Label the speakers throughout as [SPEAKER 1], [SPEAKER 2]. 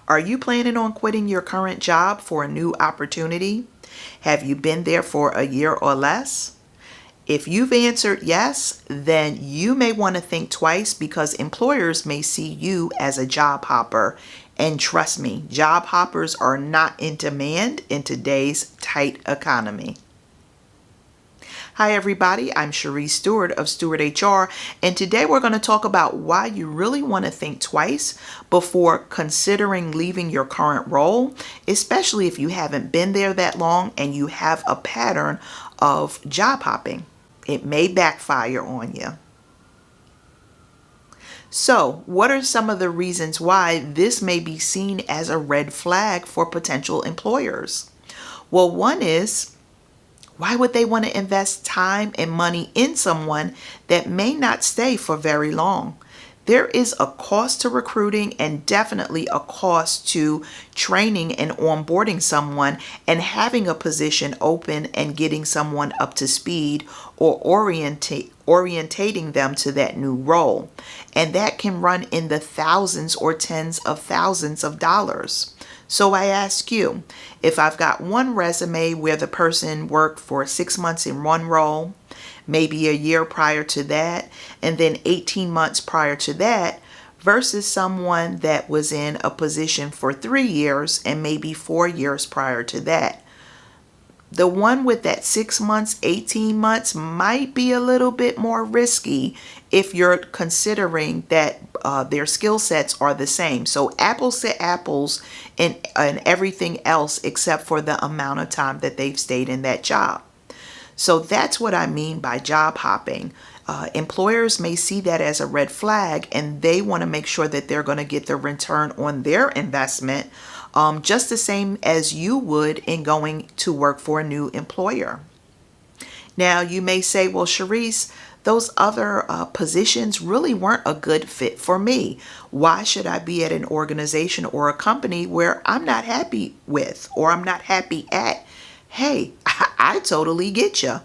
[SPEAKER 1] Are you planning on quitting your current job for a new opportunity? Have you been there for a year or less? If you've answered yes, then you may want to think twice because employers may see you as a job hopper. And trust me, job hoppers are not in demand in today's tight economy. Hi everybody, I'm Cherise Stewart of Stewart HR, and today we're going to talk about why you really want to think twice before considering leaving your current role, especially if you haven't been there that long and you have a pattern of job hopping. It may backfire on you. So, what are some of the reasons why this may be seen as a red flag for potential employers? Well, one is, why would they want to invest time and money in someone that may not stay for very long? There is a cost to recruiting and definitely a cost to training and onboarding someone and having a position open and getting someone up to speed or orientating them to that new role. And that can run in the thousands or tens of thousands of dollars. So I ask you, if I've got one resume where the person worked for 6 months in one role, maybe a year prior to that, and then 18 months prior to that, versus someone that was in a position for 3 years and maybe 4 years prior to that, the one with that 6 months, 18 months might be a little bit more risky if you're considering that their skill sets are the same. So apples to apples and everything else except for the amount of time that they've stayed in that job. So that's what I mean by job hopping. Employers may see that as a red flag and they want to make sure that they're going to get the return on their investment just the same as you would in going to work for a new employer. Now you may say, well, Cherise, those other positions really weren't a good fit for me. Why should I be at an organization or a company where I'm not happy with or I'm not happy at? Hey, I totally get you.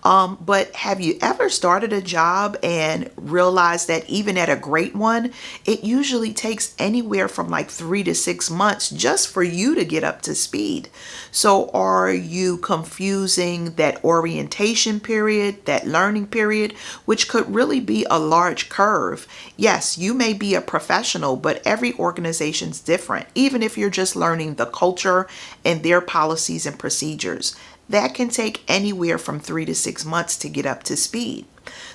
[SPEAKER 1] But have you ever started a job and realized that even at a great one, it usually takes anywhere from like 3 to 6 months just for you to get up to speed? So are you confusing that orientation period, that learning period, which could really be a large curve? Yes, you may be a professional, but every organization's different, even if you're just learning the culture and their policies and procedures. That can take anywhere from 3 to 6 months to get up to speed.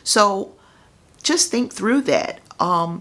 [SPEAKER 1] So just think through that.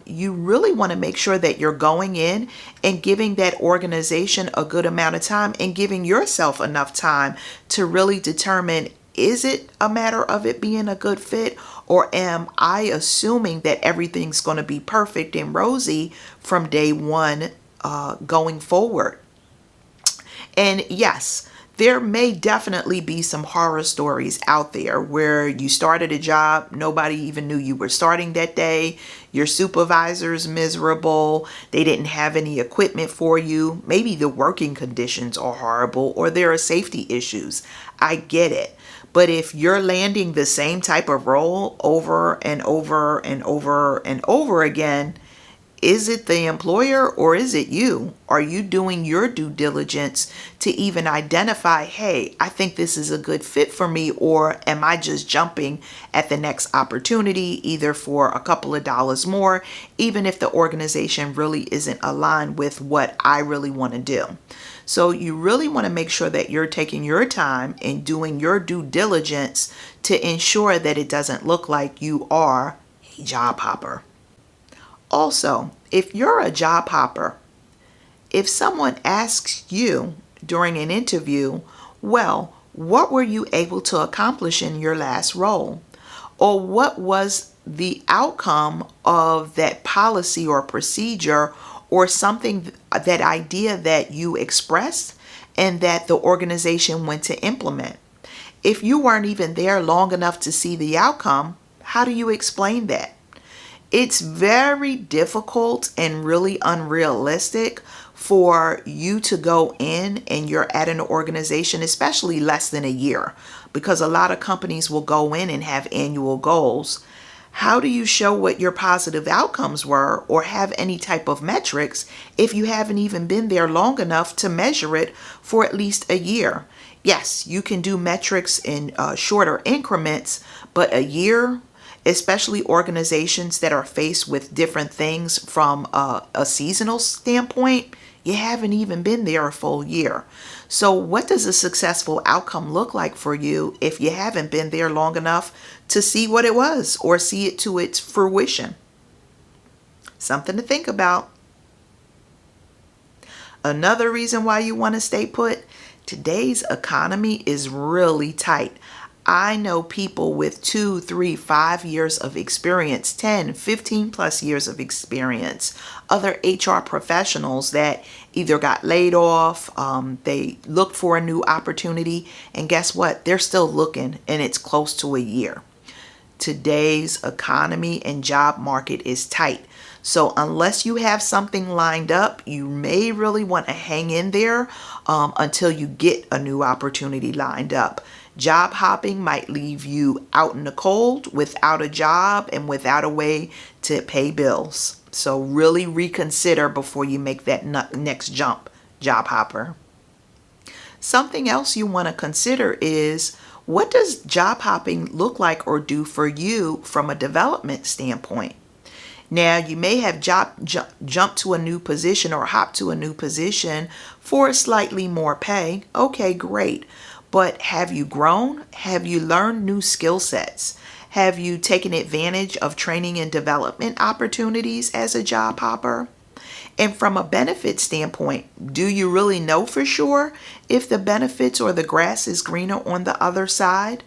[SPEAKER 1] You really want to make sure that you're going in and giving that organization a good amount of time and giving yourself enough time to really determine, is it a matter of it being a good fit, or am I assuming that everything's going to be perfect and rosy from day one going forward? And yes, there may definitely be some horror stories out there where you started a job, nobody even knew you were starting that day, your supervisor's miserable, they didn't have any equipment for you, maybe the working conditions are horrible, or there are safety issues. I get it. But if you're landing the same type of role over and over and over and over again, is it the employer or is it you? Are you doing your due diligence to even identify, hey, I think this is a good fit for me, or am I just jumping at the next opportunity, either for a couple of dollars more, even if the organization really isn't aligned with what I really want to do? So you really want to make sure that you're taking your time and doing your due diligence to ensure that it doesn't look like you are a job hopper. Also, if you're a job hopper, if someone asks you during an interview, well, what were you able to accomplish in your last role? Or what was the outcome of that policy or procedure or something, that idea that you expressed and that the organization went to implement? If you weren't even there long enough to see the outcome, how do you explain that? It's very difficult and really unrealistic for you to go in and you're at an organization, especially less than a year, because a lot of companies will go in and have annual goals. How do you show what your positive outcomes were or have any type of metrics if you haven't even been there long enough to measure it for at least a year? Yes, you can do metrics in shorter increments, but a year, especially organizations that are faced with different things from a seasonal standpoint, you haven't even been there a full year. So what does a successful outcome look like for you if you haven't been there long enough to see what it was or see it to its fruition? Something to think about. Another reason why you want to stay put, today's economy is really tight. I know people with 2, 3, 5 years of experience, 10, 15 plus years of experience, other HR professionals that either got laid off, they looked for a new opportunity, and guess what? They're still looking, and it's close to a year. Today's economy and job market is tight. So unless you have something lined up, you may really want to hang in there until you get a new opportunity lined up. Job hopping might leave you out in the cold without a job and without a way to pay bills. So really reconsider before you make that next jump, job hopper. Something else you want to consider is, what does job hopping look like or do for you from a development standpoint? Now, you may have jumped to a new position or hopped to a new position for slightly more pay. Okay, great. But have you grown? Have you learned new skill sets? Have you taken advantage of training and development opportunities as a job hopper? And from a benefit standpoint, do you really know for sure if the benefits or the grass is greener on the other side?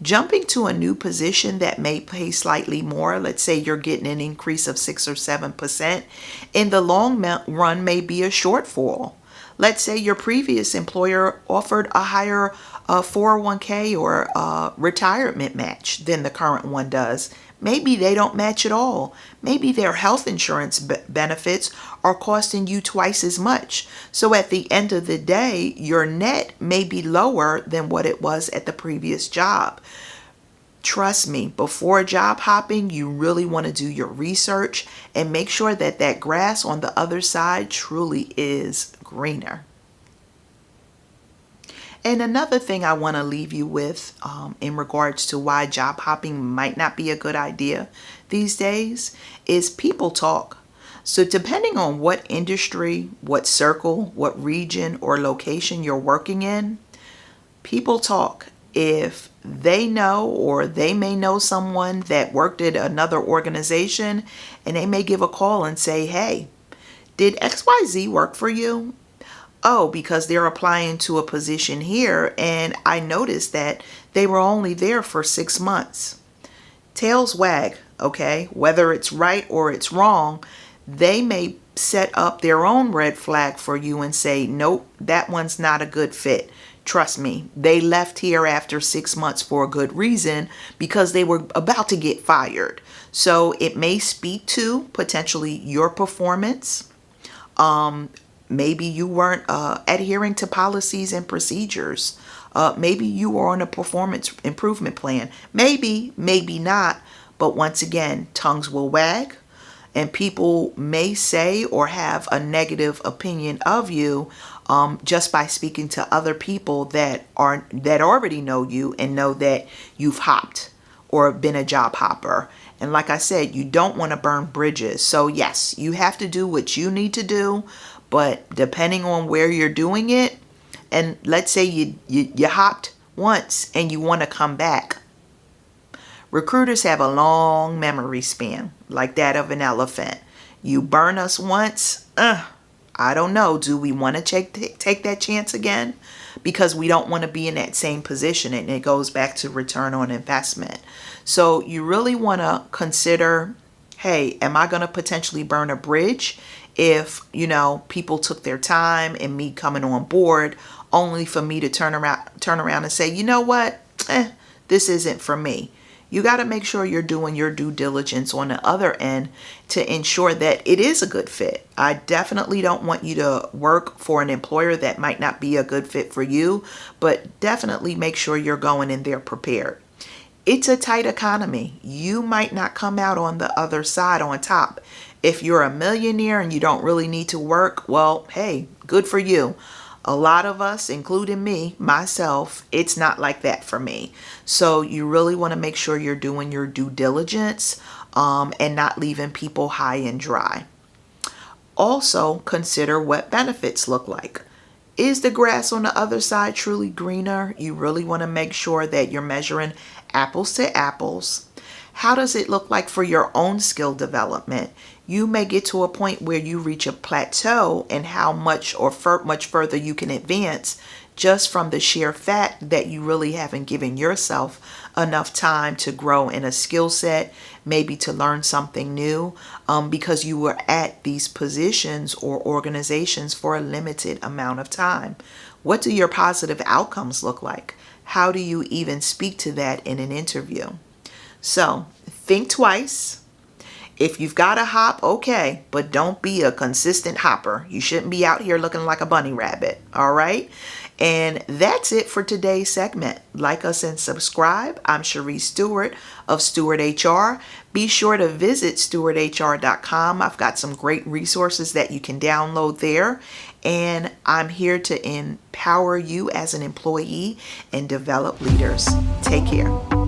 [SPEAKER 1] Jumping to a new position that may pay slightly more, let's say you're getting an increase of 6 or 7%, in the long run may be a shortfall. Let's say your previous employer offered a higher 401k or retirement match than the current one does. Maybe they don't match at all. Maybe their health insurance benefits are costing you twice as much. So at the end of the day, your net may be lower than what it was at the previous job. Trust me, before job hopping, you really want to do your research and make sure that that grass on the other side truly is greener. And another thing I want to leave you with in regards to why job hopping might not be a good idea these days is people talk. So depending on what industry, what circle, what region or location you're working in, people talk. If they know or they may know someone that worked at another organization, and they may give a call and say, hey, did XYZ work for you? Oh, because they're applying to a position here, and I noticed that they were only there for 6 months. Tails wag, okay? Whether it's right or it's wrong, they may set up their own red flag for you and say, nope, that one's not a good fit. Trust me, they left here after 6 months for a good reason, because they were about to get fired. So it may speak to potentially your performance. Maybe you weren't adhering to policies and procedures. Maybe you were on a performance improvement plan. Maybe, maybe not. But once again, tongues will wag, and people may say or have a negative opinion of you just by speaking to other people that already know you and know that you've hopped or been a job hopper. And like I said, you don't want to burn bridges. So yes, you have to do what you need to do. But depending on where you're doing it, and let's say you hopped once and you want to come back. Recruiters have a long memory span, like that of an elephant. You burn us once, I don't know. Do we want to take that chance again? Because we don't want to be in that same position, and it goes back to return on investment. So you really want to consider, hey, am I going to potentially burn a bridge if, people took their time and me coming on board only for me to turn around and say, you know what, this isn't for me. You got to make sure you're doing your due diligence on the other end to ensure that it is a good fit. I definitely don't want you to work for an employer that might not be a good fit for you, but definitely make sure you're going in there prepared. It's a tight economy. You might not come out on the other side on top. If you're a millionaire and you don't really need to work, well, hey, good for you. A lot of us, including me, myself, it's not like that for me. So you really want to make sure you're doing your due diligence and not leaving people high and dry. Also, consider what benefits look like. Is the grass on the other side truly greener? You really want to make sure that you're measuring apples to apples. How does it look like for your own skill development? You may get to a point where you reach a plateau and how much or much further you can advance just from the sheer fact that you really haven't given yourself enough time to grow in a skill set, maybe to learn something new, because you were at these positions or organizations for a limited amount of time. What do your positive outcomes look like? How do you even speak to that in an interview? So think twice. If you've got a hop, okay, but don't be a consistent hopper. You shouldn't be out here looking like a bunny rabbit, all right? And that's it for today's segment. Like us and subscribe. I'm Cherise Stewart of Stewart HR. Be sure to visit stewardhr.com. I've got some great resources that you can download there. And I'm here to empower you as an employee and develop leaders. Take care.